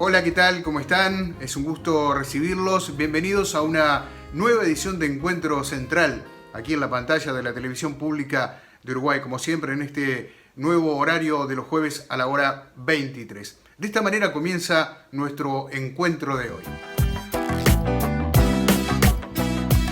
Hola, ¿qué tal? ¿Cómo están? Es un gusto recibirlos. Bienvenidos a una nueva edición de Encuentro Central, aquí en la pantalla de la televisión pública de Uruguay, como siempre en este nuevo horario de los jueves a la hora 23. De esta manera comienza nuestro encuentro de hoy.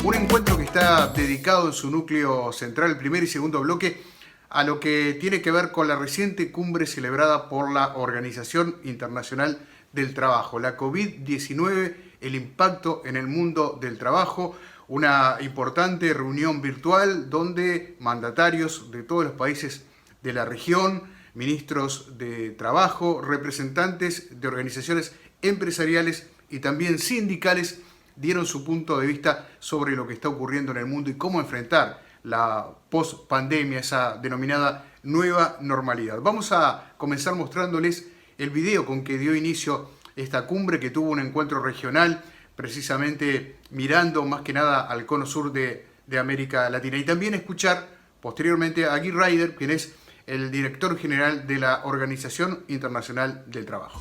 Un encuentro que está dedicado en su núcleo central, el primer y segundo bloque, a lo que tiene que ver con la reciente cumbre celebrada por la Organización Internacional del Trabajo, la COVID-19, el impacto en el mundo del trabajo, una importante reunión virtual donde mandatarios de todos los países de la región, ministros de trabajo, representantes de organizaciones empresariales y también sindicales dieron su punto de vista sobre lo que está ocurriendo en el mundo y cómo enfrentar la post-pandemia, esa denominada nueva normalidad. Vamos a comenzar mostrándoles el video con que dio inicio esta cumbre, que tuvo un encuentro regional, precisamente mirando más que nada al cono sur de América Latina. Y también escuchar posteriormente a Guy Ryder, quien es el director general de la Organización Internacional del Trabajo.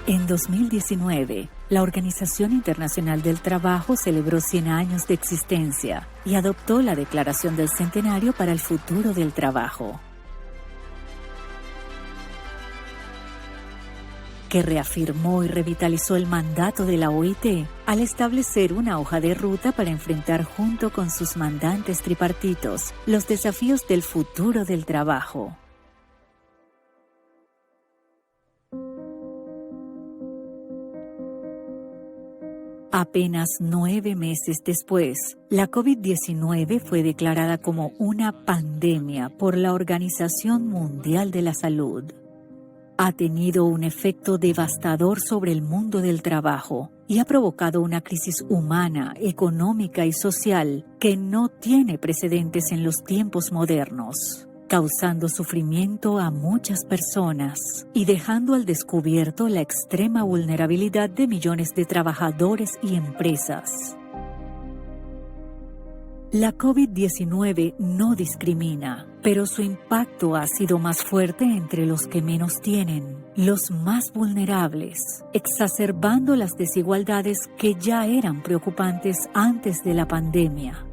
En 2019, la Organización Internacional del Trabajo celebró 100 años de existencia y adoptó la Declaración del Centenario para el Futuro del Trabajo, que reafirmó y revitalizó el mandato de la OIT al establecer una hoja de ruta para enfrentar junto con sus mandantes tripartitos los desafíos del futuro del trabajo. Apenas 9 meses después, la COVID-19 fue declarada como una pandemia por la Organización Mundial de la Salud. Ha tenido un efecto devastador sobre el mundo del trabajo y ha provocado una crisis humana, económica y social que no tiene precedentes en los tiempos modernos, causando sufrimiento a muchas personas y dejando al descubierto la extrema vulnerabilidad de millones de trabajadores y empresas. La COVID-19 no discrimina, pero su impacto ha sido más fuerte entre los que menos tienen, los más vulnerables, exacerbando las desigualdades que ya eran preocupantes antes de la pandemia.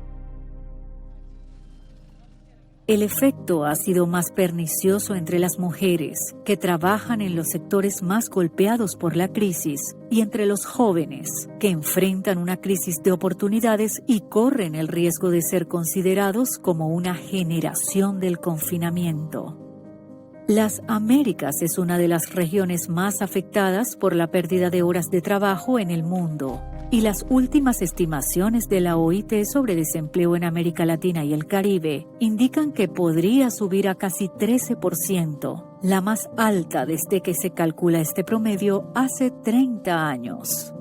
El efecto ha sido más pernicioso entre las mujeres, que trabajan en los sectores más golpeados por la crisis, y entre los jóvenes, que enfrentan una crisis de oportunidades y corren el riesgo de ser considerados como una generación del confinamiento. Las Américas es una de las regiones más afectadas por la pérdida de horas de trabajo en el mundo. Y las últimas estimaciones de la OIT sobre desempleo en América Latina y el Caribe indican que podría subir a casi 13%, la más alta desde que se calcula este promedio hace 30 años.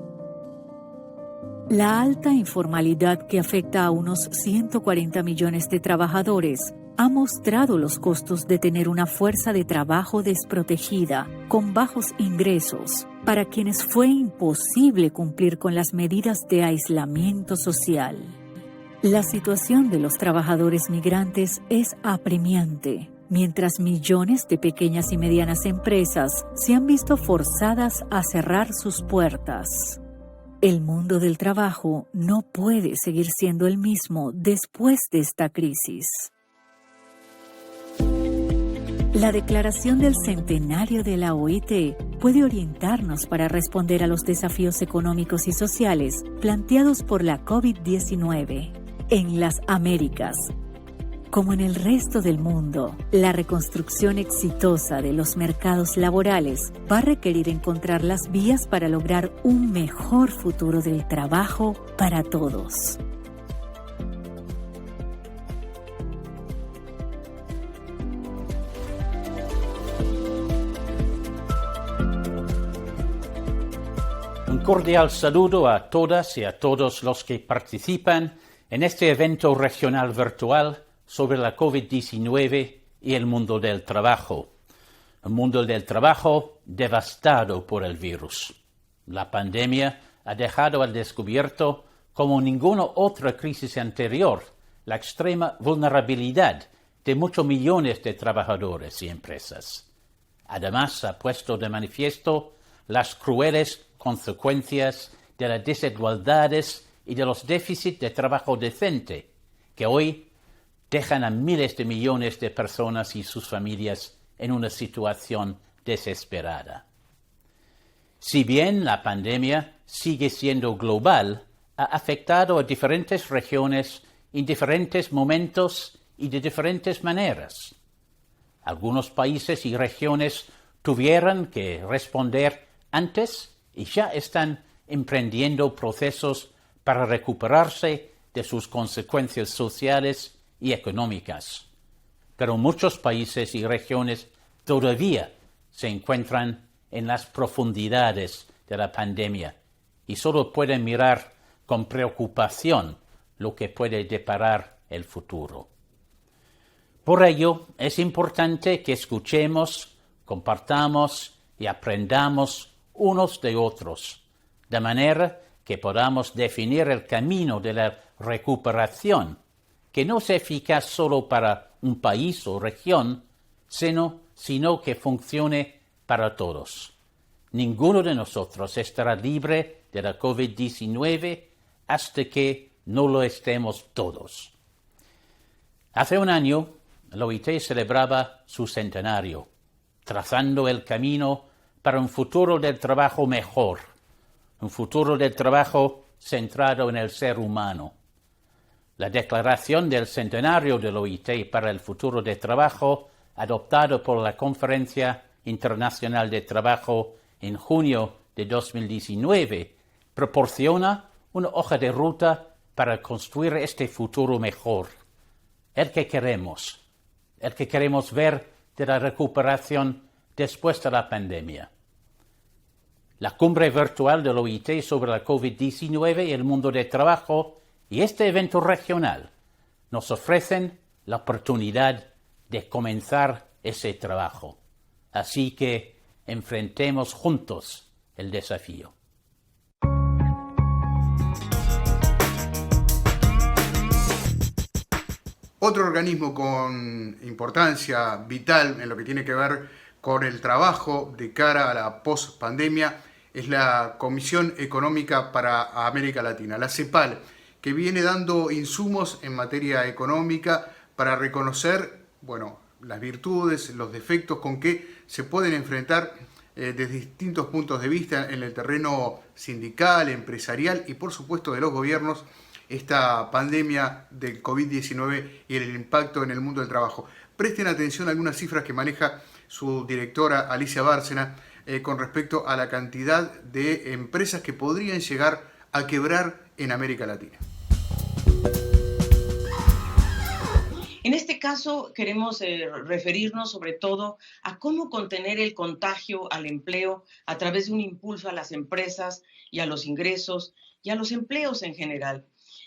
La alta informalidad, que afecta a unos 140 millones de trabajadores, ha mostrado los costos de tener una fuerza de trabajo desprotegida, con bajos ingresos, para quienes fue imposible cumplir con las medidas de aislamiento social. La situación de los trabajadores migrantes es apremiante, mientras millones de pequeñas y medianas empresas se han visto forzadas a cerrar sus puertas. El mundo del trabajo no puede seguir siendo el mismo después de esta crisis. La Declaración del Centenario de la OIT puede orientarnos para responder a los desafíos económicos y sociales planteados por la COVID-19. En las Américas, como en el resto del mundo, la reconstrucción exitosa de los mercados laborales va a requerir encontrar las vías para lograr un mejor futuro del trabajo para todos. Un cordial saludo a todas y a todos los que participan en este evento regional virtual sobre la COVID-19 y el mundo del trabajo. Un mundo del trabajo devastado por el virus. La pandemia ha dejado al descubierto, como ninguna otra crisis anterior, la extrema vulnerabilidad de muchos millones de trabajadores y empresas. Además, ha puesto de manifiesto las crueles consecuencias de las desigualdades y de los déficits de trabajo decente que hoy dejan a miles de millones de personas y sus familias en una situación desesperada. Si bien la pandemia sigue siendo global, ha afectado a diferentes regiones en diferentes momentos y de diferentes maneras. Algunos países y regiones tuvieron que responder antes y ya están emprendiendo procesos para recuperarse de sus consecuencias sociales y económicas. Pero muchos países y regiones todavía se encuentran en las profundidades de la pandemia y solo pueden mirar con preocupación lo que puede deparar el futuro. Por ello, es importante que escuchemos, compartamos y aprendamos unos de otros, de manera que podamos definir el camino de la recuperación, que no es eficaz solo para un país o región, sino que funcione para todos. Ninguno de nosotros estará libre de la COVID-19 hasta que no lo estemos todos. Hace un año, la OIT celebraba su centenario, trazando el camino para un futuro del trabajo mejor, un futuro del trabajo centrado en el ser humano. La declaración del centenario de la OIT para el futuro del trabajo, adoptado por la Conferencia Internacional de Trabajo en junio de 2019, proporciona una hoja de ruta para construir este futuro mejor, el que queremos ver de la recuperación después de la pandemia. La cumbre virtual de la OIT sobre la COVID-19 y el mundo del trabajo y este evento regional nos ofrecen la oportunidad de comenzar ese trabajo. Así que enfrentemos juntos el desafío. Otro organismo con importancia vital en lo que tiene que ver con el trabajo de cara a la post-pandemia es la Comisión Económica para América Latina, la CEPAL, que viene dando insumos en materia económica para reconocer, las virtudes, los defectos con que se pueden enfrentar desde distintos puntos de vista en el terreno sindical, empresarial y por supuesto de los gobiernos, esta pandemia del COVID-19 y el impacto en el mundo del trabajo. Presten atención a algunas cifras que maneja su directora Alicia Bárcena con respecto a la cantidad de empresas que podrían llegar a quebrar en América Latina. En este caso queremos referirnos sobre todo a cómo contener el contagio al empleo a través de un impulso a las empresas y a los ingresos y a los empleos en general.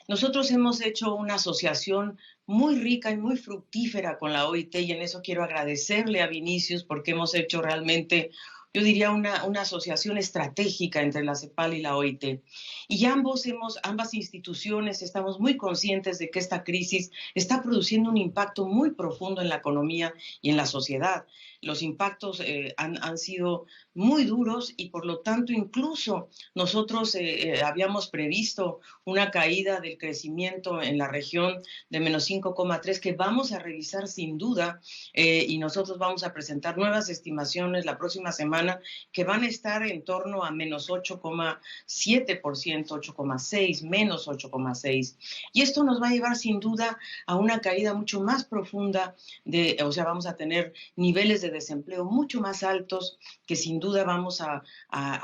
Nosotros hemos hecho una asociación muy rica y muy fructífera con la OIT y en eso quiero agradecerle a Vinicius porque hemos hecho realmente, yo diría, una asociación estratégica entre la CEPAL y la OIT. Y ambas instituciones estamos muy conscientes de que esta crisis está produciendo un impacto muy profundo en la economía y en la sociedad. Los impactos han sido muy duros y por lo tanto incluso nosotros habíamos previsto una caída del crecimiento en la región de menos 5,3 que vamos a revisar sin duda y nosotros vamos a presentar nuevas estimaciones la próxima semana que van a estar en torno a menos 8,7%, 8,6%, menos 8,6%. Y esto nos va a llevar sin duda a una caída mucho más profunda, vamos a tener niveles de desempleo mucho más altos que sin duda vamos a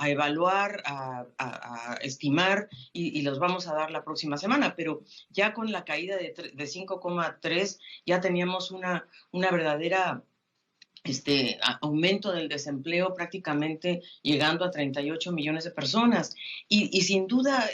evaluar, a estimar y los vamos a dar la próxima semana. Pero ya con la caída de 5,3 ya teníamos una verdadera aumento del desempleo prácticamente llegando a 38 millones de personas. Y sin duda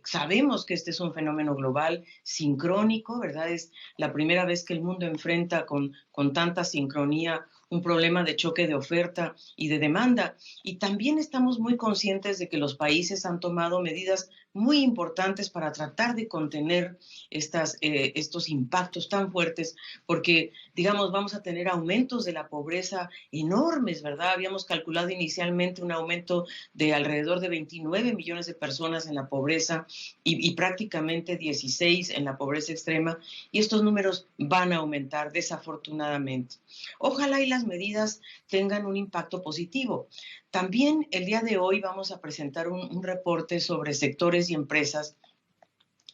sabemos que este es un fenómeno global, sincrónico, ¿verdad? Es la primera vez que el mundo enfrenta con tanta sincronía un problema de choque de oferta y de demanda. Y también estamos muy conscientes de que los países han tomado medidas muy importantes para tratar de contener estos impactos tan fuertes, porque, digamos, vamos a tener aumentos de la pobreza enormes, ¿verdad? Habíamos calculado inicialmente un aumento de alrededor de 29 millones de personas en la pobreza y prácticamente 16 en la pobreza extrema, y estos números van a aumentar desafortunadamente. Ojalá y las medidas tengan un impacto positivo. También el día de hoy vamos a presentar un reporte sobre sectores y empresas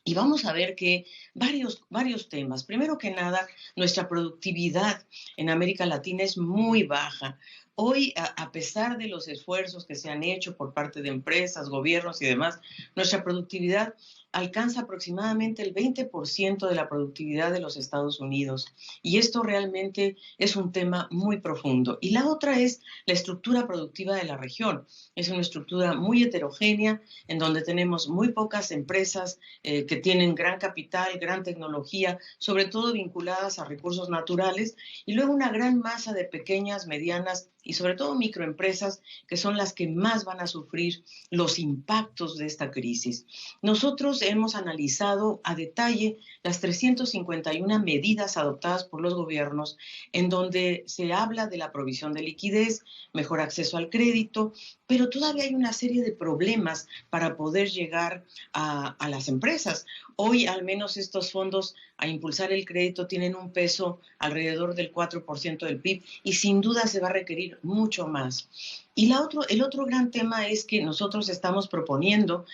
y vamos a ver que varios temas. Primero que nada, nuestra productividad en América Latina es muy baja. Hoy, a pesar de los esfuerzos que se han hecho por parte de empresas, gobiernos y demás, nuestra productividad alcanza aproximadamente el 20% de la productividad de los Estados Unidos. Y esto realmente es un tema muy profundo. Y la otra es la estructura productiva de la región. Es una estructura muy heterogénea, en donde tenemos muy pocas empresas que tienen gran capital, gran tecnología, sobre todo vinculadas a recursos naturales, y luego una gran masa de pequeñas, medianas y sobre todo microempresas, que son las que más van a sufrir los impactos de esta crisis. Nosotros hemos analizado a detalle las 351 medidas adoptadas por los gobiernos, en donde se habla de la provisión de liquidez, mejor acceso al crédito, pero todavía hay una serie de problemas para poder llegar a las empresas. Hoy, al menos, estos fondos a impulsar el crédito tienen un peso alrededor del 4% del PIB, y sin duda se va a requerir mucho más. Y el otro gran tema es que nosotros estamos proponiendo,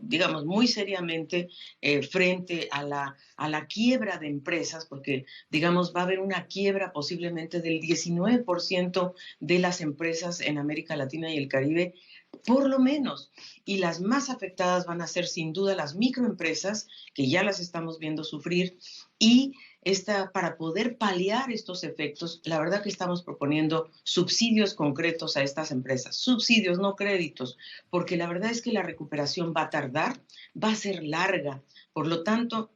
digamos, muy seriamente frente a la quiebra de empresas, porque, digamos, va a haber una quiebra posiblemente del 19% de las empresas en América Latina y el Caribe, por lo menos. Y las más afectadas van a ser sin duda las microempresas, que ya las estamos viendo sufrir, y para poder paliar estos efectos, la verdad que estamos proponiendo subsidios concretos a estas empresas, subsidios, no créditos, porque la verdad es que la recuperación va a tardar, va a ser larga. Por lo tanto,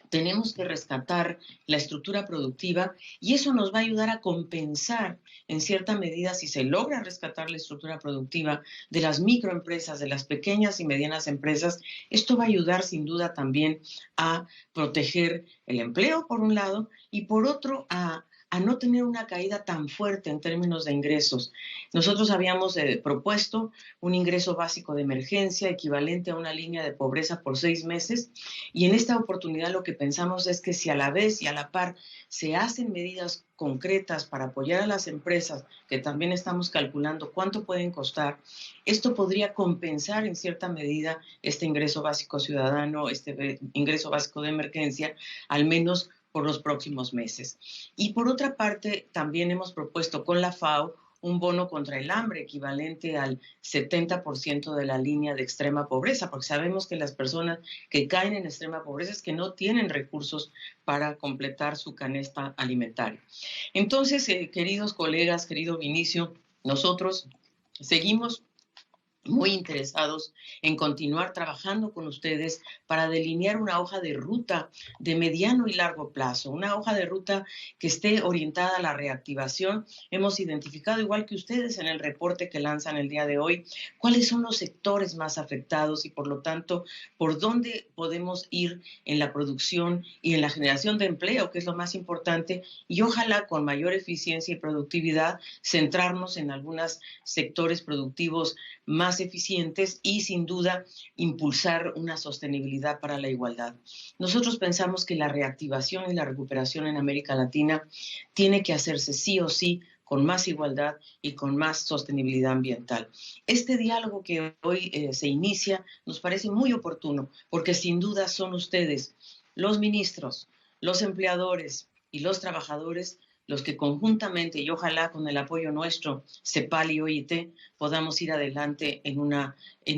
tenemos que rescatar la estructura productiva, y eso nos va a ayudar a compensar en cierta medida, si se logra rescatar la estructura productiva de las microempresas, de las pequeñas y medianas empresas. Esto va a ayudar sin duda también a proteger el empleo por un lado, y por otro a no tener una caída tan fuerte en términos de ingresos. Nosotros habíamos propuesto un ingreso básico de emergencia equivalente a una línea de pobreza por 6 meses, y en esta oportunidad lo que pensamos es que si a la vez y a la par se hacen medidas concretas para apoyar a las empresas, que también estamos calculando cuánto pueden costar, esto podría compensar en cierta medida este ingreso básico ciudadano, este ingreso básico de emergencia, al menos por los próximos meses. Y por otra parte, también hemos propuesto con la FAO un bono contra el hambre equivalente al 70% de la línea de extrema pobreza, porque sabemos que las personas que caen en extrema pobreza es que no tienen recursos para completar su canasta alimentaria. Entonces, queridos colegas, querido Vinicio, nosotros seguimos muy interesados en continuar trabajando con ustedes para delinear una hoja de ruta de mediano y largo plazo, una hoja de ruta que esté orientada a la reactivación. Hemos identificado, igual que ustedes en el reporte que lanzan el día de hoy, cuáles son los sectores más afectados y, por lo tanto, por dónde podemos ir en la producción y en la generación de empleo, que es lo más importante, y ojalá con mayor eficiencia y productividad centrarnos en algunos sectores productivos más eficientes y sin duda impulsar una sostenibilidad para la igualdad. Nosotros pensamos que la reactivación y la recuperación en América Latina tiene que hacerse sí o sí con más igualdad y con más sostenibilidad ambiental. Este diálogo que hoy se inicia nos parece muy oportuno, porque sin duda son ustedes, los ministros, los empleadores y los trabajadores, los que conjuntamente, y ojalá con el apoyo nuestro, CEPAL y OIT, podamos ir adelante en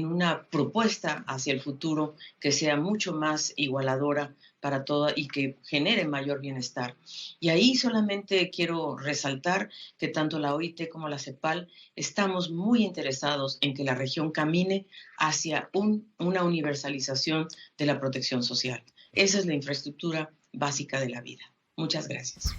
una propuesta hacia el futuro que sea mucho más igualadora para todas y que genere mayor bienestar. Y ahí solamente quiero resaltar que tanto la OIT como la CEPAL estamos muy interesados en que la región camine hacia una universalización de la protección social. Esa es la infraestructura básica de la vida. Muchas gracias.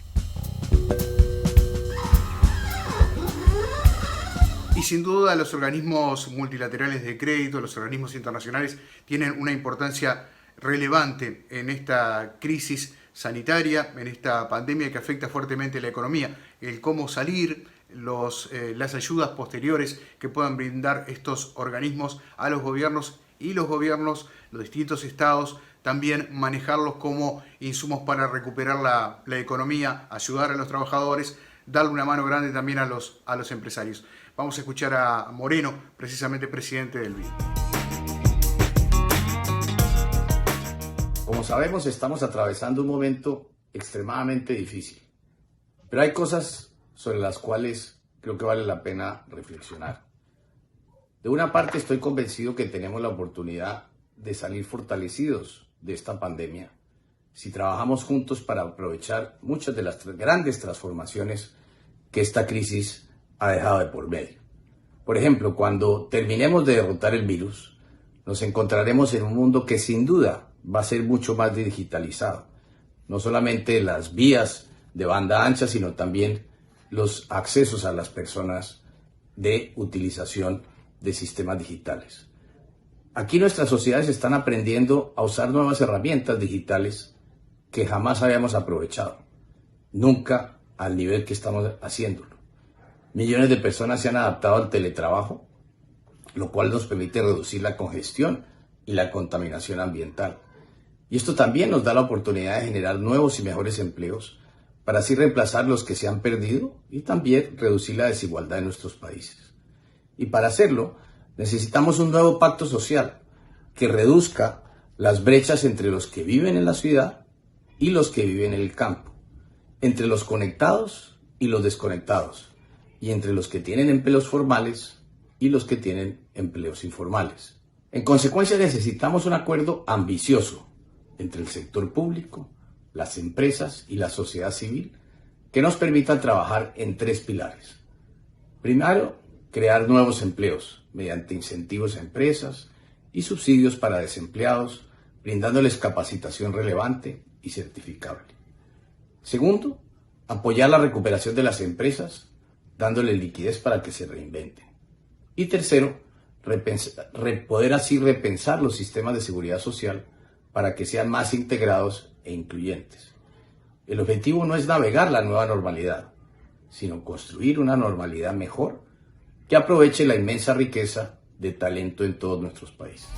Y sin duda los organismos multilaterales de crédito, los organismos internacionales, tienen una importancia relevante en esta crisis sanitaria, en esta pandemia que afecta fuertemente la economía. El cómo salir, las ayudas posteriores que puedan brindar estos organismos a los gobiernos, y los gobiernos, los distintos estados, también manejarlos como insumos para recuperar la economía, ayudar a los trabajadores, darle una mano grande también a los empresarios. Vamos a escuchar a Moreno, precisamente presidente del BID. Como sabemos, estamos atravesando un momento extremadamente difícil, pero hay cosas sobre las cuales creo que vale la pena reflexionar. De una parte, estoy convencido que tenemos la oportunidad de salir fortalecidos de esta pandemia si trabajamos juntos para aprovechar muchas de las grandes transformaciones que esta crisis ha dejado de por medio. Por ejemplo, cuando terminemos de derrotar el virus, nos encontraremos en un mundo que sin duda va a ser mucho más digitalizado. No solamente las vías de banda ancha, sino también los accesos a las personas de utilización de sistemas digitales. Aquí nuestras sociedades están aprendiendo a usar nuevas herramientas digitales que jamás habíamos aprovechado, nunca al nivel que estamos haciéndolo. Millones de personas se han adaptado al teletrabajo, lo cual nos permite reducir la congestión y la contaminación ambiental. Y esto también nos da la oportunidad de generar nuevos y mejores empleos para así reemplazar los que se han perdido y también reducir la desigualdad en nuestros países. Y para hacerlo, necesitamos un nuevo pacto social que reduzca las brechas entre los que viven en la ciudad y los que viven en el campo, entre los conectados y los desconectados, y entre los que tienen empleos formales y los que tienen empleos informales. En consecuencia, necesitamos un acuerdo ambicioso entre el sector público, las empresas y la sociedad civil que nos permita trabajar en 3 pilares. Primero, crear nuevos empleos mediante incentivos a empresas y subsidios para desempleados, brindándoles capacitación relevante y certificable. Segundo, apoyar la recuperación de las empresas, dándole liquidez para que se reinventen. Y tercero, poder así repensar los sistemas de seguridad social para que sean más integrados e incluyentes. El objetivo no es navegar la nueva normalidad, sino construir una normalidad mejor que aproveche la inmensa riqueza de talento en todos nuestros países.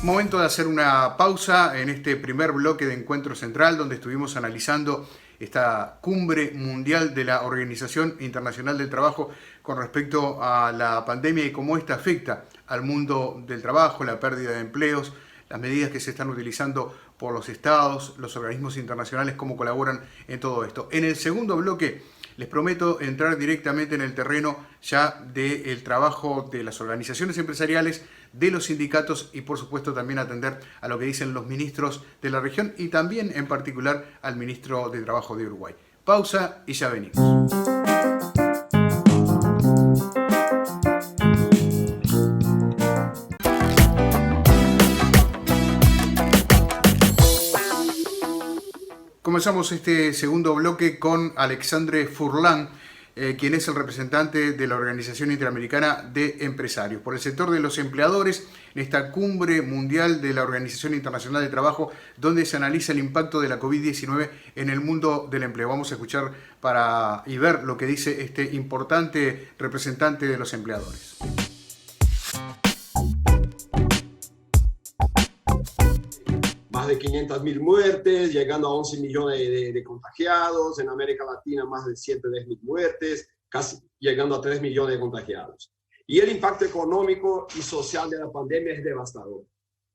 Momento de hacer una pausa en este primer bloque de Encuentro Central, donde estuvimos analizando esta cumbre mundial de la Organización Internacional del Trabajo con respecto a la pandemia y cómo esta afecta al mundo del trabajo, la pérdida de empleos, las medidas que se están utilizando por los estados, los organismos internacionales, cómo colaboran en todo esto. En el segundo bloque les prometo entrar directamente en el terreno ya del trabajo de las organizaciones empresariales, de los sindicatos y por supuesto también atender a lo que dicen los ministros de la región y también en particular al ministro de Trabajo de Uruguay. Pausa y ya venimos. Comenzamos este segundo bloque con Alexandre Furlan, quien es el representante de la Organización Interamericana de Empresarios. Por el sector de los empleadores, en esta cumbre mundial de la Organización Internacional de Trabajo, donde se analiza el impacto de la COVID-19 en el mundo del empleo. Vamos a escuchar y ver lo que dice este importante representante de los empleadores. Más de 500.000 muertes, llegando a 11 millones de contagiados. En América Latina, más de 110.000 muertes, casi llegando a 3 millones de contagiados. Y el impacto económico y social de la pandemia es devastador.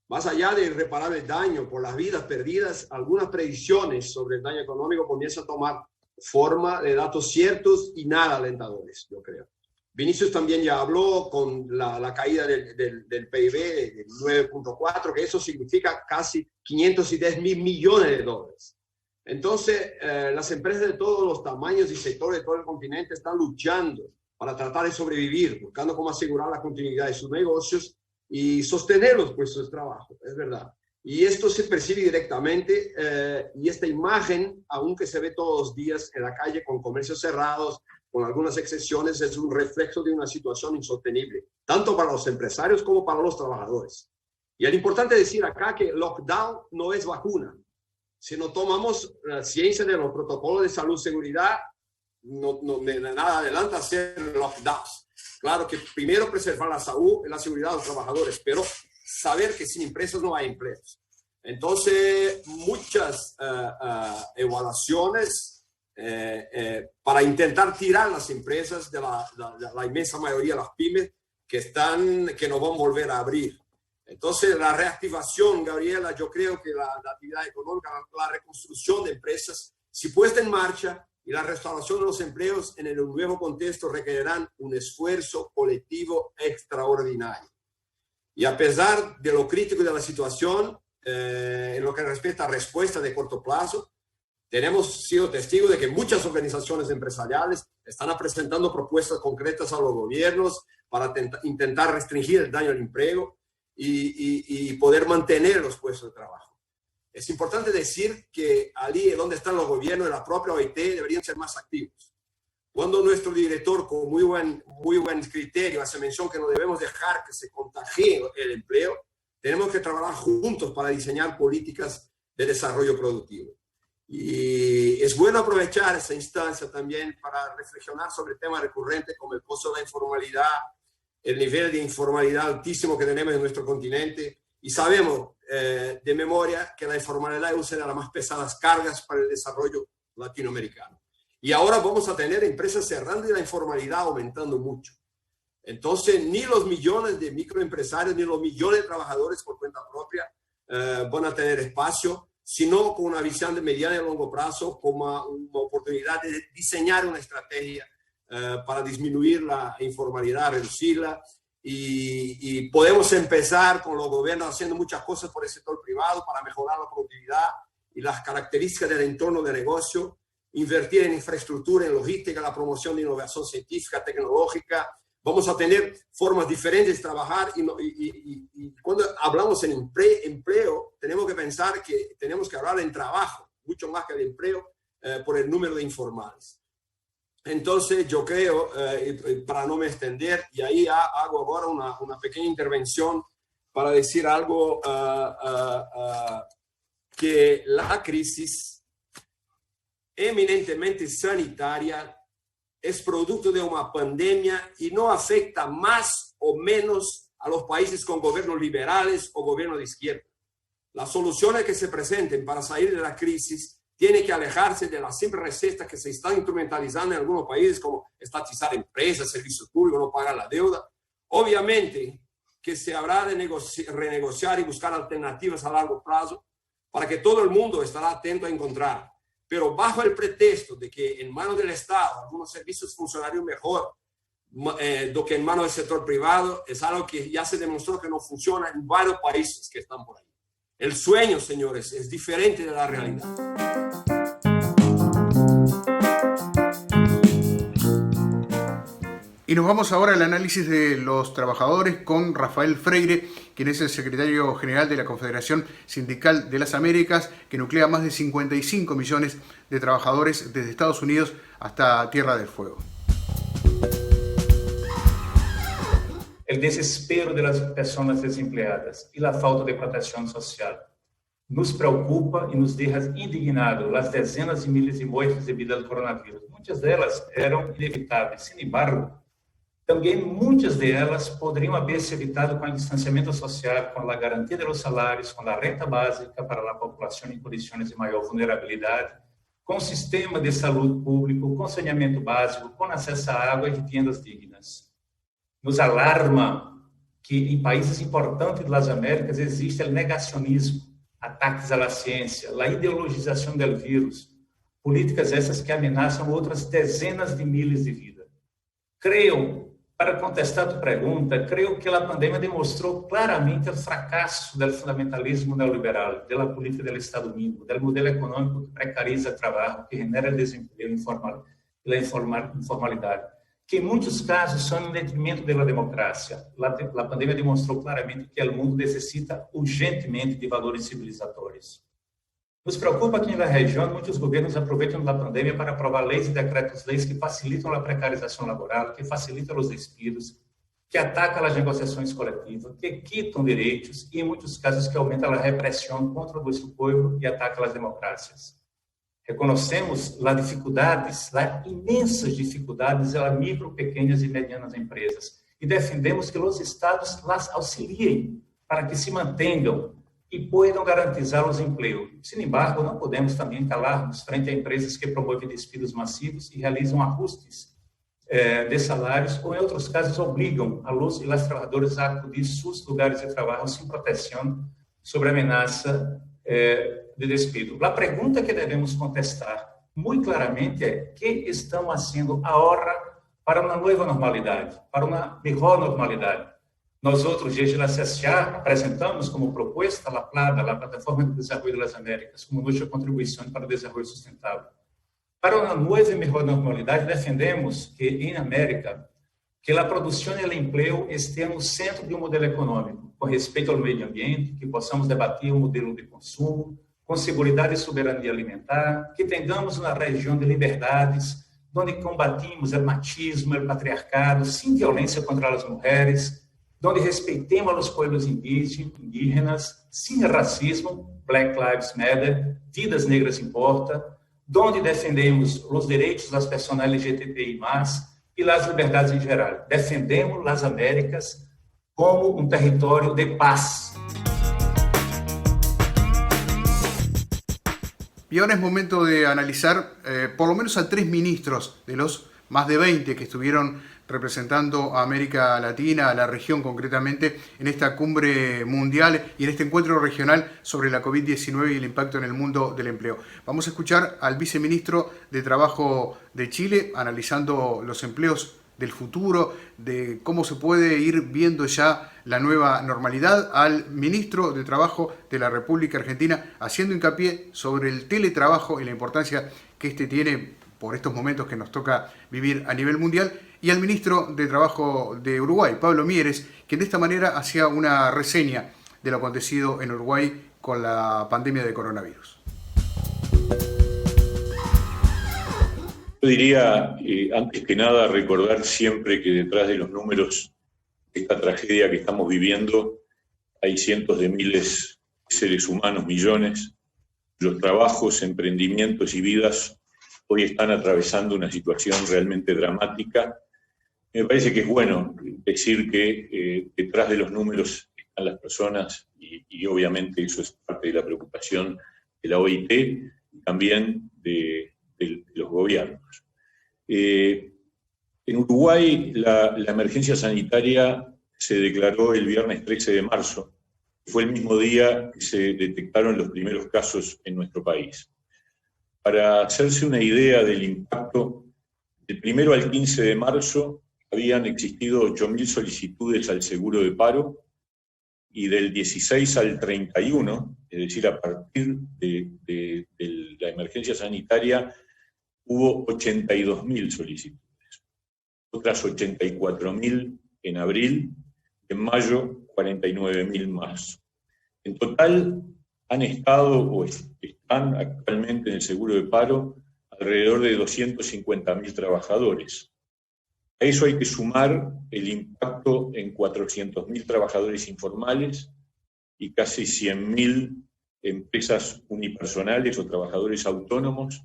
Más allá de reparar el daño por las vidas perdidas, algunas predicciones sobre el daño económico comienzan a tomar forma de datos ciertos y nada alentadores, yo creo. Vinicius también ya habló con la caída del PIB del 9.4, que eso significa casi 510.000 millones de dólares. Entonces, las empresas de todos los tamaños y sectores de todo el continente están luchando para tratar de sobrevivir, buscando cómo asegurar la continuidad de sus negocios y sostener los puestos de trabajo, es verdad. Y esto se percibe directamente y esta imagen, aunque se ve todos los días en la calle con comercios cerrados, con algunas excepciones, es un reflejo de una situación insostenible, tanto para los empresarios como para los trabajadores. Y es importante decir acá que lockdown no es vacuna. Si no tomamos la ciencia de los protocolos de salud y seguridad, de nada adelanta hacer lockdowns. Claro que primero preservar la salud y la seguridad de los trabajadores, pero saber que sin empresas no hay empleos. Entonces, muchas evaluaciones para intentar tirar las empresas de la inmensa mayoría de las pymes que no van a volver a abrir. Entonces, la reactivación, Gabriela, yo creo que la actividad económica, la reconstrucción de empresas, si puesta en marcha, y la restauración de los empleos en el nuevo contexto requerirán un esfuerzo colectivo extraordinario. Y a pesar de lo crítico de la situación, en lo que respecta a respuesta de corto plazo, tenemos sido testigos de que muchas organizaciones empresariales están presentando propuestas concretas a los gobiernos para intentar restringir el daño al empleo y poder mantener los puestos de trabajo. Es importante decir que allí donde están los gobiernos y la propia OIT deberían ser más activos. Cuando nuestro director, con muy buen criterio, hace mención que no debemos dejar que se contagie el empleo, tenemos que trabajar juntos para diseñar políticas de desarrollo productivo. Y es bueno aprovechar esa instancia también para reflexionar sobre temas recurrentes como el costo de la informalidad, el nivel de informalidad altísimo que tenemos en nuestro continente. Y sabemos de memoria que la informalidad es una de las más pesadas cargas para el desarrollo latinoamericano. Y ahora vamos a tener empresas cerrando y la informalidad aumentando mucho. Entonces, ni los millones de microempresarios, ni los millones de trabajadores por cuenta propia van a tener espacio, sino con una visión de mediano y largo plazo, como una oportunidad de diseñar una estrategia para disminuir la informalidad, reducirla. Y podemos empezar con los gobiernos haciendo muchas cosas por el sector privado para mejorar la productividad y las características del entorno de negocio, invertir en infraestructura, en logística, la promoción de innovación científica, tecnológica. Vamos a tener formas diferentes de trabajar y cuando hablamos en empleo, tenemos que pensar que tenemos que hablar en trabajo, mucho más que de empleo, por el número de informales. Entonces, yo creo, para no me extender, y ahí hago ahora una pequeña intervención para decir algo, que la crisis eminentemente sanitaria es producto de una pandemia y no afecta más o menos a los países con gobiernos liberales o gobiernos de izquierda. Las soluciones que se presenten para salir de la crisis tiene que alejarse de las simples recetas que se están instrumentalizando en algunos países, como estatizar empresas, servicios públicos, no pagar la deuda. Obviamente que se habrá de renegociar y buscar alternativas a largo plazo para que todo el mundo estará atento a encontrar. Pero bajo el pretexto de que en manos del Estado algunos servicios funcionarían mejor do que en manos del sector privado, es algo que ya se demostró que no funciona en varios países que están por ahí. El sueño, señores, es diferente de la realidad. Y nos vamos ahora al análisis de los trabajadores con Rafael Freire, quien es el secretario general de la Confederación Sindical de las Américas, que nuclea más de 55 millones de trabajadores desde Estados Unidos hasta Tierra del Fuego. El desespero de las personas desempleadas y la falta de protección social nos preocupa y nos deja indignados las decenas de miles de muertes debido al coronavirus. Muchas de ellas eran inevitables. Sin embargo, también muchas de ellas podrían haberse evitado con el distanciamiento social, con la garantía de los salarios, con la renta básica para la población en condiciones de mayor vulnerabilidad, con sistema de salud público, con saneamiento básico, con acceso a agua y viviendas dignas. Nos alarma que en países importantes de las Américas existe el negacionismo, ataques a la ciencia, la ideologización del virus, políticas esas que amenazan otras decenas de miles de vidas. Creo, para contestar tu pregunta, creo que la pandemia demostró claramente el fracaso del fundamentalismo neoliberal, de la política del Estado mínimo, del modelo económico que precariza el trabajo, que genera el desempleo informal y la informalidad, que em muitos casos são em detrimento da democracia. A pandemia demonstrou claramente que o mundo necessita urgentemente de valores civilizatórios. Nos preocupa que na região muitos governos aproveitam da pandemia para aprovar leis e decretos-leis que facilitam a precarização laboral, que facilitam os despidos, que atacam as negociações coletivas, que quitam direitos e, em muitos casos, que aumentam a repressão contra o nosso povo e atacam as democracias. Reconhecemos as dificuldades, as imensas dificuldades das micro, pequenas e medianas empresas e defendemos que os estados las auxiliem para que se mantenham e possam garantizar os empregos. Sin embargo, não podemos também calar-nos frente a empresas que promovem despidos massivos e realizam ajustes de salários ou, em outros casos, obrigam a los e as trabalhadoras a acudir seus lugares de trabalho sem proteção sobre a ameaça de despido. A pergunta que devemos contestar muito claramente é: que estão fazendo agora para uma nova normalidade, para uma melhor normalidade? Nós outros, desde a CSA, apresentamos como proposta a PLADA, a Plataforma de Desenvolvimento das Américas, como nossa contribuição para o desenvolvimento sustentável. Para uma nova e melhor normalidade, defendemos que, em América, que a produção e o emprego estejam no centro de um modelo econômico, com respeito ao meio ambiente, que possamos debater um modelo de consumo, com segurança e soberania alimentar, que tenhamos uma região de liberdades, onde combatimos o machismo, o patriarcado, sem violência contra as mulheres, onde respeitemos os povos indígenas, sem racismo, Black Lives Matter, vidas negras importam, onde defendemos os direitos das pessoas LGBTI+, e as liberdades em geral. Defendemos as Américas como um território de paz. Y ahora es momento de analizar por lo menos a 3 ministros de los más de 20 que estuvieron representando a América Latina, a la región concretamente, en esta cumbre mundial y en este encuentro regional sobre la COVID-19 y el impacto en el mundo del empleo. Vamos a escuchar al viceministro de Trabajo de Chile analizando los empleos del futuro, de cómo se puede ir viendo ya la nueva normalidad, al ministro de Trabajo de la República Argentina haciendo hincapié sobre el teletrabajo y la importancia que este tiene por estos momentos que nos toca vivir a nivel mundial, y al ministro de Trabajo de Uruguay, Pablo Mieres, quien de esta manera hacía una reseña de lo acontecido en Uruguay con la pandemia de coronavirus. Yo diría, antes que nada, recordar siempre que detrás de los números de esta tragedia que estamos viviendo hay cientos de miles de seres humanos, millones, cuyos trabajos, emprendimientos y vidas hoy están atravesando una situación realmente dramática. Me parece que es bueno decir que detrás de los números están las personas y obviamente eso es parte de la preocupación de la OIT y también de los gobiernos. En Uruguay la emergencia sanitaria se declaró el viernes 13 de marzo. Fue el mismo día que se detectaron los primeros casos en nuestro país. Para hacerse una idea del impacto, del 1 al 15 de marzo habían existido 8.000 solicitudes al seguro de paro y del 16 al 31, es decir, a partir de la emergencia sanitaria, hubo 82.000 solicitudes, otras 84.000 en abril, en mayo 49.000 más. En total han estado o están actualmente en el seguro de paro alrededor de 250.000 trabajadores. A eso hay que sumar el impacto en 400.000 trabajadores informales y casi 100.000 empresas unipersonales o trabajadores autónomos,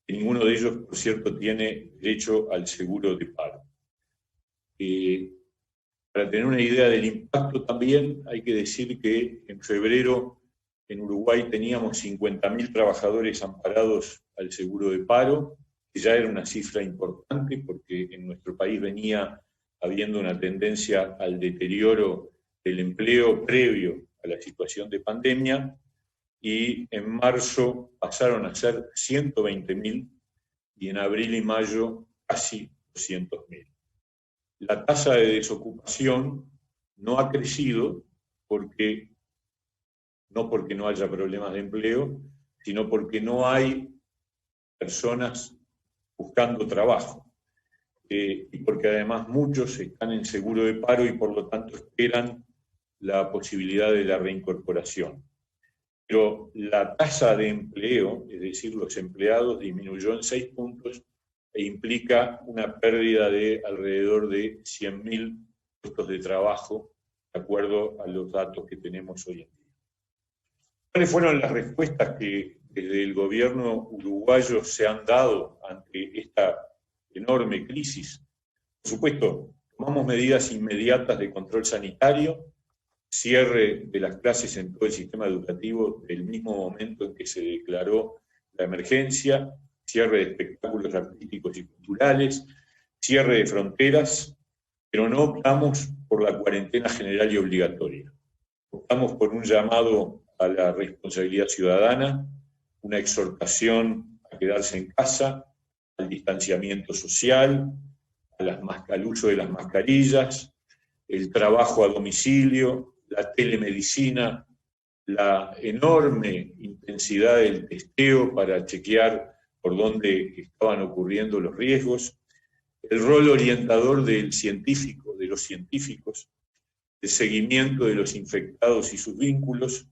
que ninguno de ellos, por cierto, tiene derecho al seguro de paro. Para tener una idea del impacto también hay que decir que en febrero en Uruguay teníamos 50.000 trabajadores amparados al seguro de paro, que ya era una cifra importante porque en nuestro país venía habiendo una tendencia al deterioro del empleo previo a la situación de pandemia, y en marzo pasaron a ser 120.000 y en abril y mayo casi 200.000. La tasa de desocupación no ha crecido no porque no haya problemas de empleo, sino porque no hay personas buscando trabajo. y porque además muchos están en seguro de paro y por lo tanto esperan la posibilidad de la reincorporación. Pero la tasa de empleo, es decir, los empleados, disminuyó en 6 puntos e implica una pérdida de alrededor de 100.000 puestos de trabajo, de acuerdo a los datos que tenemos hoy en día. ¿Cuáles fueron las respuestas que desde el gobierno uruguayo se han dado ante esta enorme crisis? Por supuesto, tomamos medidas inmediatas de control sanitario, cierre de las clases en todo el sistema educativo del mismo momento en que se declaró la emergencia, cierre de espectáculos artísticos y culturales, cierre de fronteras, pero no optamos por la cuarentena general y obligatoria. Optamos por un llamado a la responsabilidad ciudadana, una exhortación a quedarse en casa, al distanciamiento social, al uso de las mascarillas, el trabajo a domicilio, la telemedicina, la enorme intensidad del testeo para chequear por dónde estaban ocurriendo los riesgos, el rol orientador del científico, de los científicos, el seguimiento de los infectados y sus vínculos,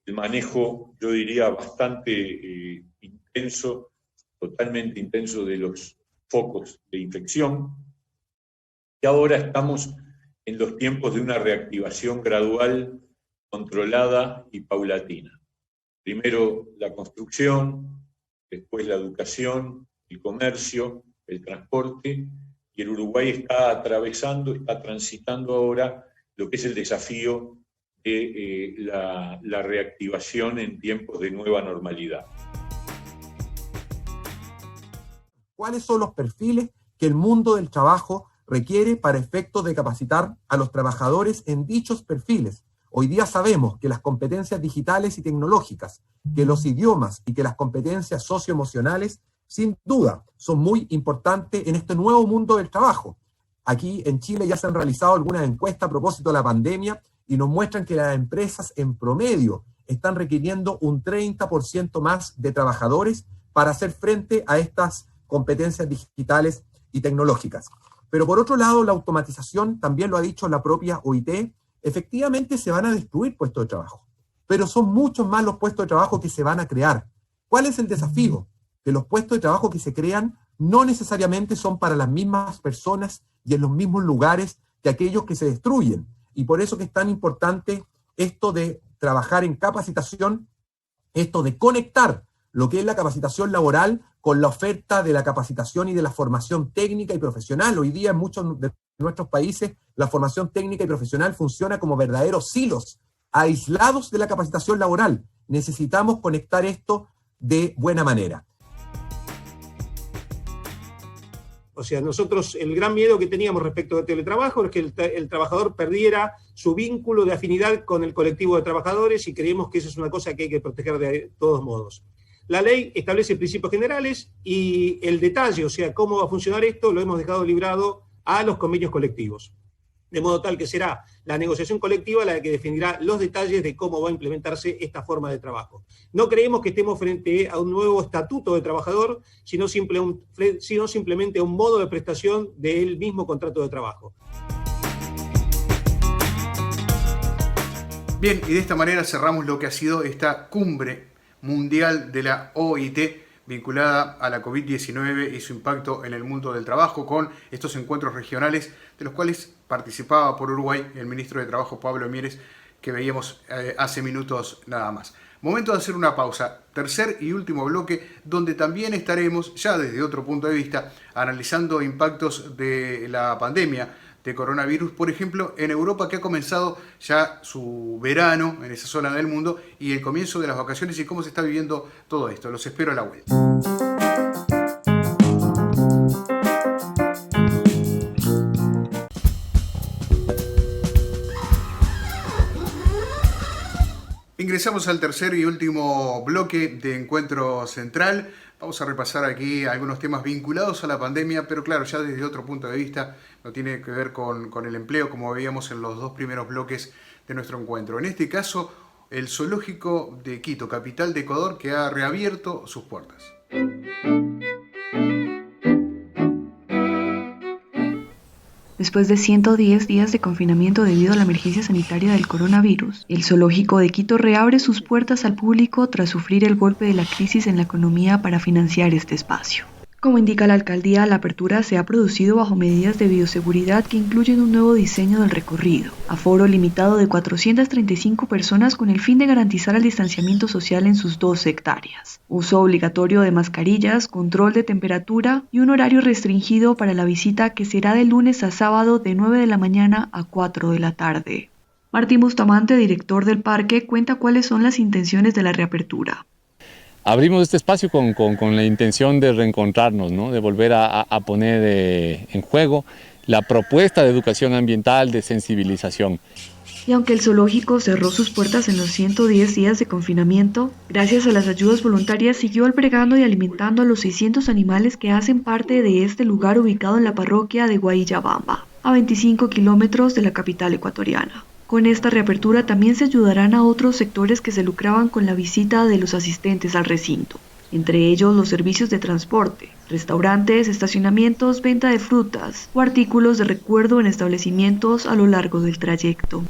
el manejo, yo diría, bastante intenso, totalmente intenso de los focos de infección. Y ahora estamos en los tiempos de una reactivación gradual, controlada y paulatina. Primero la construcción, después la educación, el comercio, el transporte, y el Uruguay está transitando ahora lo que es el desafío de la reactivación en tiempos de nueva normalidad. ¿Cuáles son los perfiles que el mundo del trabajo requiere para efectos de capacitar a los trabajadores en dichos perfiles? Hoy día sabemos que las competencias digitales y tecnológicas, que los idiomas y que las competencias socioemocionales, sin duda, son muy importantes en este nuevo mundo del trabajo. Aquí en Chile ya se han realizado algunas encuestas a propósito de la pandemia y nos muestran que las empresas en promedio están requiriendo un 30% más de trabajadores para hacer frente a estas competencias digitales y tecnológicas. Pero por otro lado, la automatización, también lo ha dicho la propia OIT, efectivamente se van a destruir puestos de trabajo, pero son muchos más los puestos de trabajo que se van a crear. ¿Cuál es el desafío? Que los puestos de trabajo que se crean no necesariamente son para las mismas personas y en los mismos lugares que aquellos que se destruyen. Y por eso que es tan importante esto de trabajar en capacitación, esto de conectar lo que es la capacitación laboral con la oferta de la capacitación y de la formación técnica y profesional. Hoy día en muchos de nuestros países la formación técnica y profesional funciona como verdaderos silos, aislados de la capacitación laboral. Necesitamos conectar esto de buena manera. O sea, nosotros el gran miedo que teníamos respecto del teletrabajo es que el trabajador perdiera su vínculo de afinidad con el colectivo de trabajadores y creemos que eso es una cosa que hay que proteger de todos modos. La ley establece principios generales y el detalle, o sea, cómo va a funcionar esto, lo hemos dejado librado a los convenios colectivos. De modo tal que será la negociación colectiva la que definirá los detalles de cómo va a implementarse esta forma de trabajo. No creemos que estemos frente a un nuevo estatuto de trabajador, sino simplemente a un modo de prestación del mismo contrato de trabajo. Bien, y de esta manera cerramos lo que ha sido esta cumbre mundial de la OIT vinculada a la COVID-19 y su impacto en el mundo del trabajo, con estos encuentros regionales de los cuales participaba por Uruguay el ministro de Trabajo Pablo Mieres, que veíamos hace minutos nada más. Momento de hacer una pausa, tercer y último bloque, donde también estaremos, ya desde otro punto de vista, analizando impactos de la pandemia de coronavirus, por ejemplo, en Europa, que ha comenzado ya su verano en esa zona del mundo y el comienzo de las vacaciones y cómo se está viviendo todo esto. Los espero a la vuelta. Ingresamos al tercer y último bloque de Encuentro Central. Vamos a repasar aquí algunos temas vinculados a la pandemia, pero claro, ya desde otro punto de vista, no tiene que ver con el empleo, como veíamos en los dos primeros bloques de nuestro encuentro. En este caso, el zoológico de Quito, capital de Ecuador, que ha reabierto sus puertas. Después de 110 días de confinamiento debido a la emergencia sanitaria del coronavirus, el zoológico de Quito reabre sus puertas al público tras sufrir el golpe de la crisis en la economía para financiar este espacio. Como indica la alcaldía, la apertura se ha producido bajo medidas de bioseguridad que incluyen un nuevo diseño del recorrido, aforo limitado de 435 personas con el fin de garantizar el distanciamiento social en sus 12 hectáreas, uso obligatorio de mascarillas, control de temperatura y un horario restringido para la visita que será de lunes a sábado de 9 de la mañana a 4 de la tarde. Martín Bustamante, director del parque, cuenta cuáles son las intenciones de la reapertura. Abrimos este espacio con la intención de reencontrarnos, ¿no? De volver a poner en juego la propuesta de educación ambiental, de sensibilización. Y aunque el zoológico cerró sus puertas en los 110 días de confinamiento, gracias a las ayudas voluntarias siguió albergando y alimentando a los 600 animales que hacen parte de este lugar ubicado en la parroquia de Guayllabamba, a 25 kilómetros de la capital ecuatoriana. Con esta reapertura también se ayudarán a otros sectores que se lucraban con la visita de los asistentes al recinto, entre ellos los servicios de transporte, restaurantes, estacionamientos, venta de frutas o artículos de recuerdo en establecimientos a lo largo del trayecto.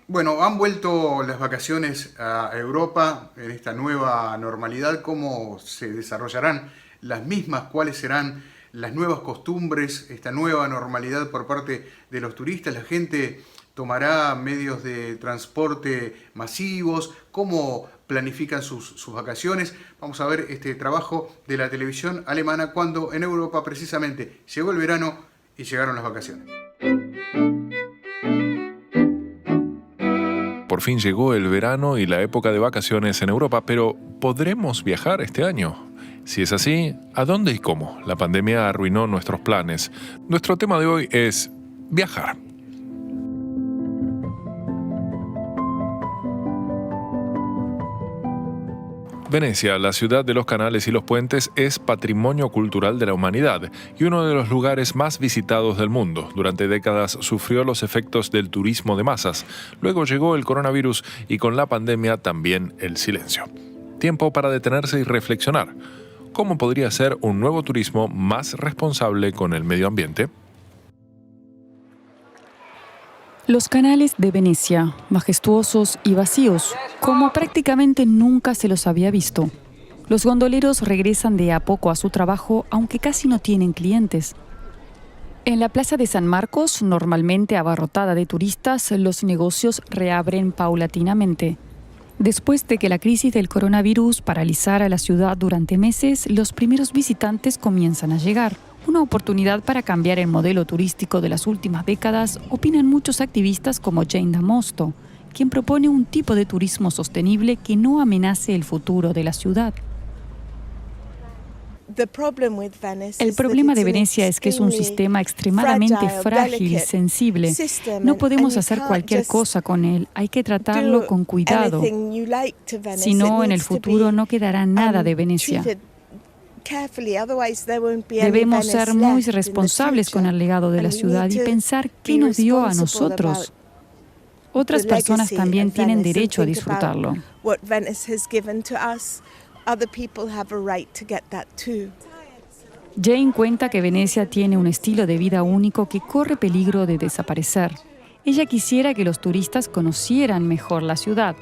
Bueno, han vuelto las vacaciones a Europa en esta nueva normalidad. ¿Cómo se desarrollarán las mismas? ¿Cuáles serán las nuevas costumbres, esta nueva normalidad por parte de los turistas? ¿La gente tomará medios de transporte masivos? ¿Cómo planifican sus vacaciones? Vamos a ver este trabajo de la televisión alemana cuando en Europa precisamente llegó el verano y llegaron las vacaciones. Por fin llegó el verano y la época de vacaciones en Europa, pero ¿podremos viajar este año? Si es así, ¿a dónde y cómo? La pandemia arruinó nuestros planes. Nuestro tema de hoy es viajar. Venecia, la ciudad de los canales y los puentes, es patrimonio cultural de la humanidad y uno de los lugares más visitados del mundo. Durante décadas sufrió los efectos del turismo de masas. Luego llegó el coronavirus y con la pandemia también el silencio. Tiempo para detenerse y reflexionar. ¿Cómo podría ser un nuevo turismo más responsable con el medio ambiente? Los canales de Venecia, majestuosos y vacíos, como prácticamente nunca se los había visto. Los gondoleros regresan de a poco a su trabajo, aunque casi no tienen clientes. En la Plaza de San Marcos, normalmente abarrotada de turistas, los negocios reabren paulatinamente. Después de que la crisis del coronavirus paralizara la ciudad durante meses, los primeros visitantes comienzan a llegar. Una oportunidad para cambiar el modelo turístico de las últimas décadas, opinan muchos activistas como Jane Damosto, quien propone un tipo de turismo sostenible que no amenace el futuro de la ciudad. El problema de Venecia es que es un sistema extremadamente frágil y sensible. No podemos hacer cualquier cosa con él, hay que tratarlo con cuidado. Si no, en el futuro no quedará nada de Venecia. Debemos ser muy responsables con el legado de la ciudad y pensar qué nos dio a nosotros. Otras personas también tienen derecho a disfrutarlo. Jane cuenta que Venecia tiene un estilo de vida único que corre peligro de desaparecer. Ella quisiera que los turistas conocieran mejor la ciudad,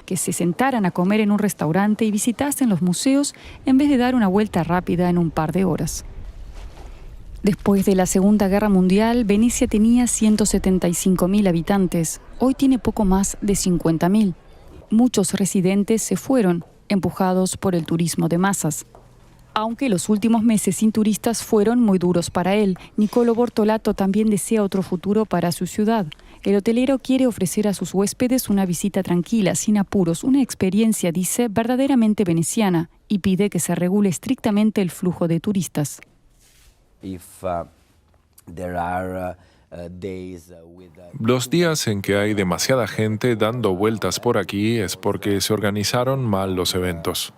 que se sentaran a comer en un restaurante y visitasen los museos en vez de dar una vuelta rápida en un par de horas. Después de la Segunda Guerra Mundial, Venecia tenía 175.000 habitantes. Hoy tiene poco más de 50.000. Muchos residentes se fueron, empujados por el turismo de masas. Aunque los últimos meses sin turistas fueron muy duros para él, Niccolò Bortolato también desea otro futuro para su ciudad. El hotelero quiere ofrecer a sus huéspedes una visita tranquila, sin apuros, una experiencia, dice, verdaderamente veneciana, y pide que se regule estrictamente el flujo de turistas. Los días en que hay demasiada gente dando vueltas por aquí es porque se organizaron mal los eventos.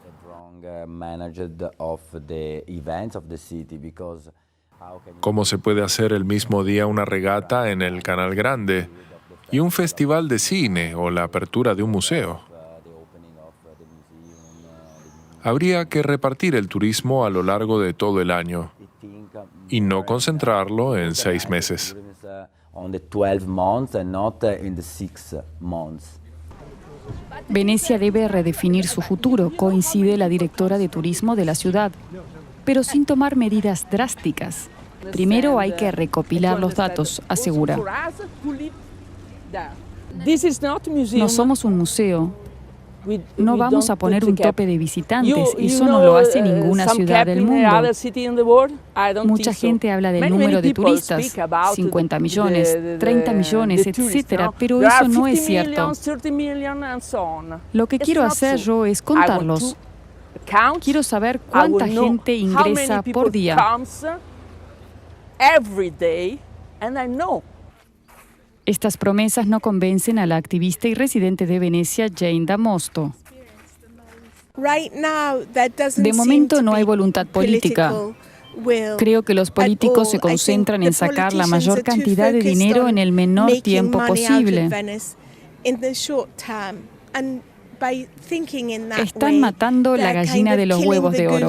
¿Cómo se puede hacer el mismo día una regata en el Canal Grande y un festival de cine o la apertura de un museo? Habría que repartir el turismo a lo largo de todo el año y no concentrarlo en 6 meses. Venecia debe redefinir su futuro, coincide la directora de turismo de la ciudad, pero sin tomar medidas drásticas. Primero hay que recopilar los datos, asegura. No somos un museo. No vamos a poner un tope de visitantes, eso no lo hace ninguna ciudad del mundo. Mucha gente habla del número de turistas, 50 millones, 30 millones, etcétera, pero eso no es cierto. Lo que quiero hacer yo es contarlos. Quiero saber cuánta gente ingresa por día. Estas promesas no convencen a la activista y residente de Venecia, Jane Damosto. De momento no hay voluntad política. Creo que los políticos se concentran en sacar la mayor cantidad de dinero en el menor tiempo posible. Están matando la gallina de los huevos de oro.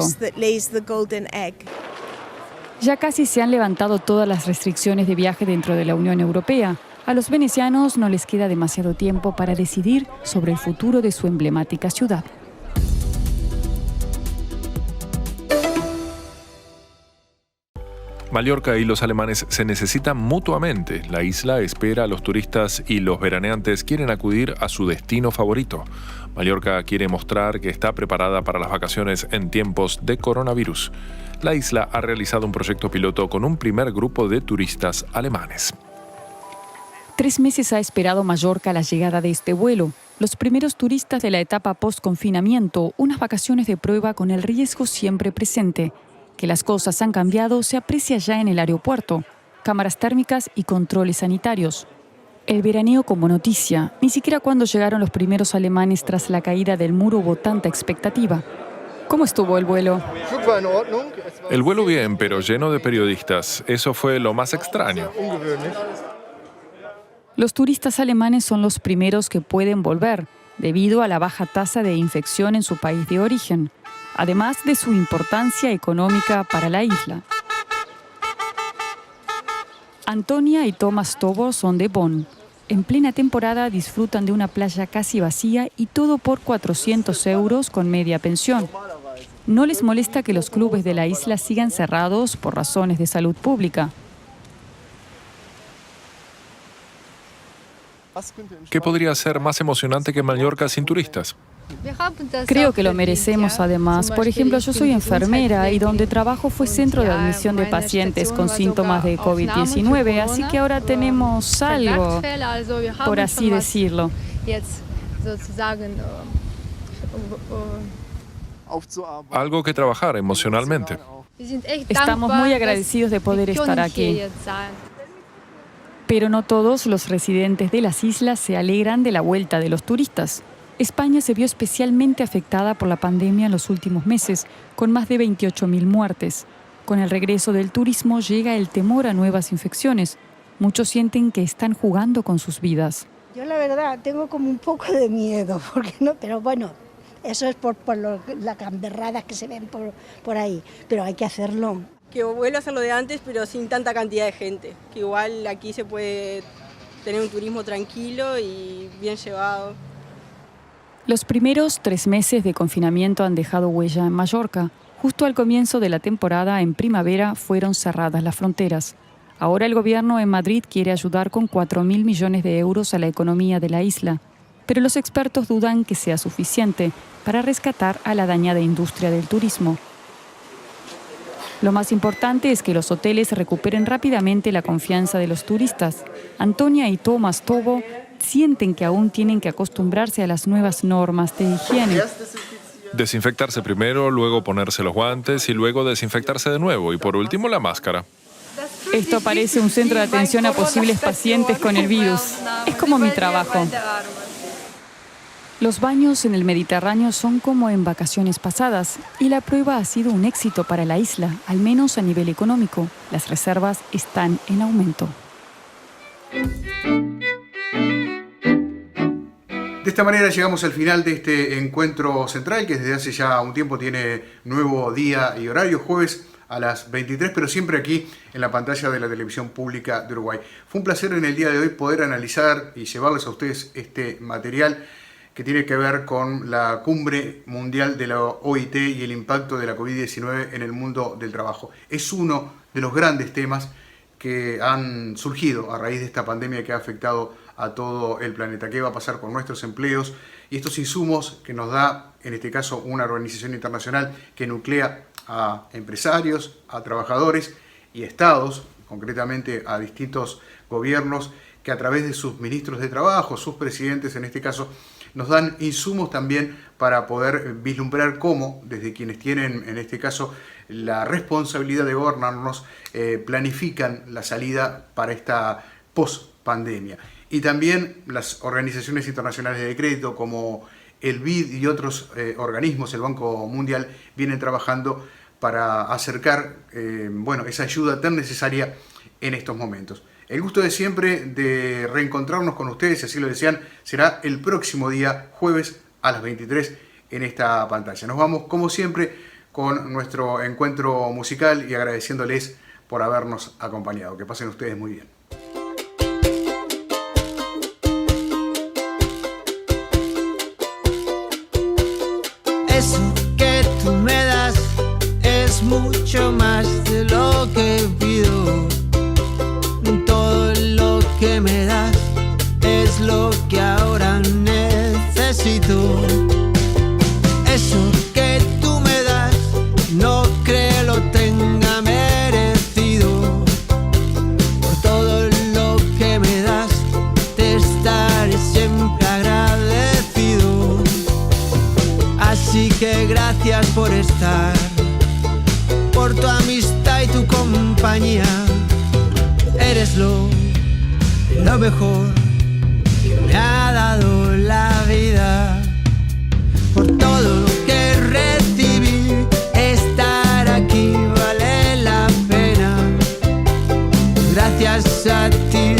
Ya casi se han levantado todas las restricciones de viaje dentro de la Unión Europea. A los venecianos no les queda demasiado tiempo para decidir sobre el futuro de su emblemática ciudad. Mallorca y los alemanes se necesitan mutuamente. La isla espera a los turistas y los veraneantes quieren acudir a su destino favorito. Mallorca quiere mostrar que está preparada para las vacaciones en tiempos de coronavirus. La isla ha realizado un proyecto piloto con un primer grupo de turistas alemanes. 3 meses ha esperado Mallorca la llegada de este vuelo. Los primeros turistas de la etapa post-confinamiento, unas vacaciones de prueba con el riesgo siempre presente. Que las cosas han cambiado se aprecia ya en el aeropuerto. Cámaras térmicas y controles sanitarios. El veraneo como noticia. Ni siquiera cuando llegaron los primeros alemanes tras la caída del muro hubo tanta expectativa. ¿Cómo estuvo el vuelo? El vuelo bien, pero lleno de periodistas. Eso fue lo más extraño. Los turistas alemanes son los primeros que pueden volver, debido a la baja tasa de infección en su país de origen, además de su importancia económica para la isla. Antonia y Thomas Tobo son de Bonn. En plena temporada disfrutan de una playa casi vacía y todo por 400 euros con media pensión. No les molesta que los clubes de la isla sigan cerrados por razones de salud pública. ¿Qué podría ser más emocionante que Mallorca sin turistas? Creo que lo merecemos además. Por ejemplo, yo soy enfermera y donde trabajo fue centro de admisión de pacientes con síntomas de COVID-19, así que ahora tenemos algo, por así decirlo. Algo que trabajar emocionalmente. Estamos muy agradecidos de poder estar aquí. Pero no todos los residentes de las islas se alegran de la vuelta de los turistas. España se vio especialmente afectada por la pandemia en los últimos meses, con más de 28.000 muertes. Con el regreso del turismo llega el temor a nuevas infecciones. Muchos sienten que están jugando con sus vidas. Yo la verdad tengo como un poco de miedo, porque no, pero bueno, eso es por las gamberradas que se ven por ahí, pero hay que hacerlo. Que vuelva a hacer lo de antes, pero sin tanta cantidad de gente. Que igual aquí se puede tener un turismo tranquilo y bien llevado. Los primeros 3 meses de confinamiento han dejado huella en Mallorca. Justo al comienzo de la temporada, en primavera, fueron cerradas las fronteras. Ahora el gobierno en Madrid quiere ayudar con 4.000 millones de euros a la economía de la isla. Pero los expertos dudan que sea suficiente para rescatar a la dañada industria del turismo. Lo más importante es que los hoteles recuperen rápidamente la confianza de los turistas. Antonia y Thomas Tobo sienten que aún tienen que acostumbrarse a las nuevas normas de higiene. Desinfectarse primero, luego ponerse los guantes y luego desinfectarse de nuevo y por último la máscara. Esto parece un centro de atención a posibles pacientes con el virus. Es como mi trabajo. Los baños en el Mediterráneo son como en vacaciones pasadas y la prueba ha sido un éxito para la isla, al menos a nivel económico. Las reservas están en aumento. De esta manera llegamos al final de este encuentro central, que desde hace ya un tiempo tiene nuevo día y horario, jueves a las 23, pero siempre aquí en la pantalla de la televisión pública de Uruguay. Fue un placer en el día de hoy poder analizar y llevarles a ustedes este material que tiene que ver con la cumbre mundial de la OIT y el impacto de la COVID-19 en el mundo del trabajo. Es uno de los grandes temas que han surgido a raíz de esta pandemia que ha afectado a todo el planeta. ¿Qué va a pasar con nuestros empleos y estos insumos que nos da, en este caso, una organización internacional que nuclea a empresarios, a trabajadores y estados, concretamente a distintos gobiernos que a través de sus ministros de trabajo, sus presidentes en este caso, nos dan insumos también para poder vislumbrar cómo, desde quienes tienen en este caso la responsabilidad de gobernarnos, planifican la salida para esta post-pandemia. Y también las organizaciones internacionales de crédito como el BID y otros organismos, el Banco Mundial, vienen trabajando para acercar esa ayuda tan necesaria en estos momentos. El gusto de siempre de reencontrarnos con ustedes, si así lo desean, será el próximo día, jueves a las 23 en esta pantalla. Nos vamos, como siempre, con nuestro encuentro musical y agradeciéndoles por habernos acompañado. Que pasen ustedes muy bien. Eso que tú me das es mucho más de lo que pido. Todo lo que me das es lo que ahora necesito. Eso que tú me das no creo lo tenga merecido. Por todo lo que me das te estaré siempre agradecido. Así que gracias por estar, por tu amistad y tu compañía. Eres lo mejor que me ha dado la vida. Por todo lo que recibí, estar aquí vale la pena. Gracias a ti